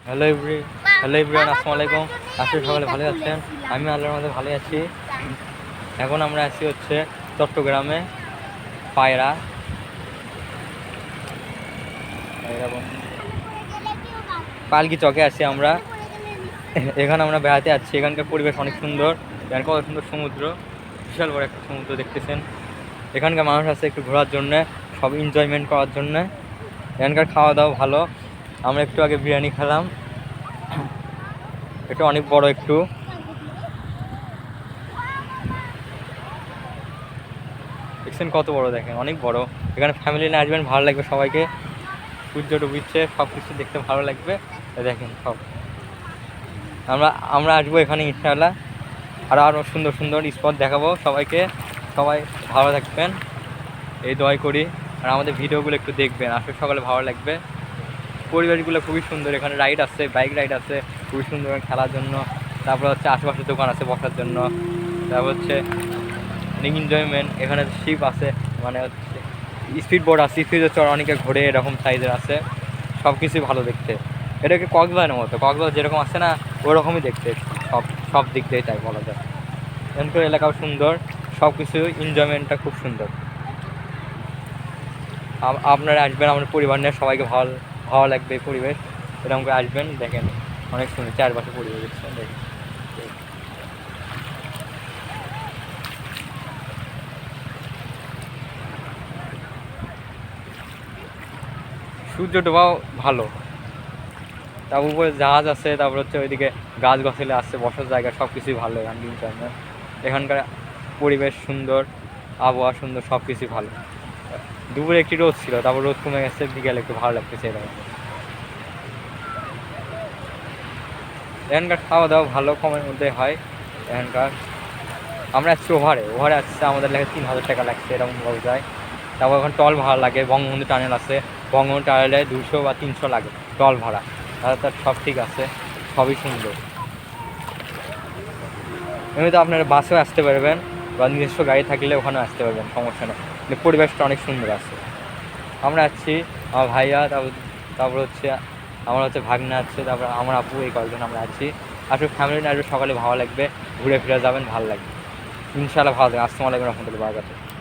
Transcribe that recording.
Hello every hello everyone, আসসালামু আলাইকুম। আজকে সকালে ভালো আছেন? আমি আল্লাহর মধ্যে ভালোই আছি। এখন আমরা আছি হচ্ছে চট্টগ্রামে পায়রা পালকি চকে আছি আমরা। এখানে আমরা বেড়াতে যাচ্ছি। এখানকার পরিবেশ অনেক সুন্দর। এখানে কত সুন্দর সমুদ্র, বিশাল বড় একটা সমুদ্র দেখতেছেন। এখানকার মানুষ আছে একটু ঘোরার জন্যে, সব এনজয়মেন্ট করার জন্যে। এখানকার খাওয়া দাওয়া ভালো। আমরা একটু আগে বিরিয়ানি খেলাম। এটা অনেক বড় একটু, দেখছেন কত বড়, দেখেন অনেক বড়। এখানে ফ্যামিলি নিয়ে আসবেন, ভালো লাগবে সবাইকে। সূর্য ডুবিচ্ছে, সব কিছু দেখতে ভালো লাগবে। দেখেন সব আমরা আমরা আসবো এখানে ইনশাআল্লাহ। আরও সুন্দর সুন্দর স্পট দেখাবো সবাইকে। সবাই ভালো থাকবেন এই দোয়াই করি। আর আমাদের ভিডিওগুলো একটু দেখবেন, আসলে সকালে ভালো লাগবে। পরিবেশগুলো খুবই সুন্দর। এখানে রাইড আছে, বাইক রাইড আছে খুবই সুন্দর খেলার জন্য। তারপর হচ্ছে আশেপাশে দোকান আছে বসার জন্য। তারপর হচ্ছে অনেক এনজয়মেন্ট। এখানে শিপ আছে, মানে হচ্ছে স্পিড বোর্ড আছে, স্পিড চড় অনেকে ঘোরে, এরকম সাইজের আছে। সব কিছুই ভালো দেখতে। এটাকে কক্সবাজারের মতো, কক্সবাজার যেরকম আছে না, ওরকমই দেখতে। সব সব দিক দিয়ে তাই বলা যায়। এখানকার এলাকাও সুন্দর, সব কিছু এনজয়মেন্টটা খুব সুন্দর। আপনারা আসবেন, আপনার পরিবার নিয়ে সবাইকে ভালো ভালো লাগবে এই পরিবেশ। এরকম করে আসবেন, দেখেন অনেক সুন্দর চারপাশে পরিবেশ দেখছেন, দেখেন সূর্য ডোবাও ভালো। তার উপরে জাহাজ আছে, তারপর হচ্ছে ওইদিকে গাছ গাছালি আছে, বসার জায়গা, সব কিছুই ভালো এখানকার এনজয়মেন্ট। এখানকার পরিবেশ সুন্দর, আবহাওয়া সুন্দর, সব কিছুই ভালো। দুপুরে একটি রোদ ছিল, তারপর রোদ কমে গেছে, বিকেলে একটু ভালো লাগতেছে এরকম। এখানকার খাওয়া দাওয়া ভালো, কমের মধ্যে হয় এখানকার। আমরা আসছি ওভারে আসছে, আমাদের লাগে 3,000 টাকা লাগছে এরকম বলা যায়। তারপর এখন টল ভাড়া লাগে, বঙ্গবন্ধু টানেল আছে, বঙ্গবন্ধু টানেলে 200 বা 300 লাগে টল ভাড়া। তাহলে তার সব ঠিক আছে, সবই সুন্দর। এমনিতে আপনারা বাসেও আসতে পারবেন, বা নিজস্ব গাড়ি থাকলে ওখানেও আসতে পারবেন, সমস্যা নেই। কিন্তু পরিবেশটা অনেক সুন্দর আছে। আমরা আছি, আমার ভাইয়া, তারপর হচ্ছে আমার হচ্ছে ভাগনা আছে, তারপর আমার আপু, এই কয়েকজন আমরা আছি। আসলে ফ্যামিলি নিয়ে আসবে, সকালে ভালো লাগবে, ঘুরে ফিরে যাবেন, ভালো লাগবে ইনশাআল্লাহ। ভালো লাগবে। আসসালামু আলাইকুম রহমতুল্লাহ বারাকাতুহু।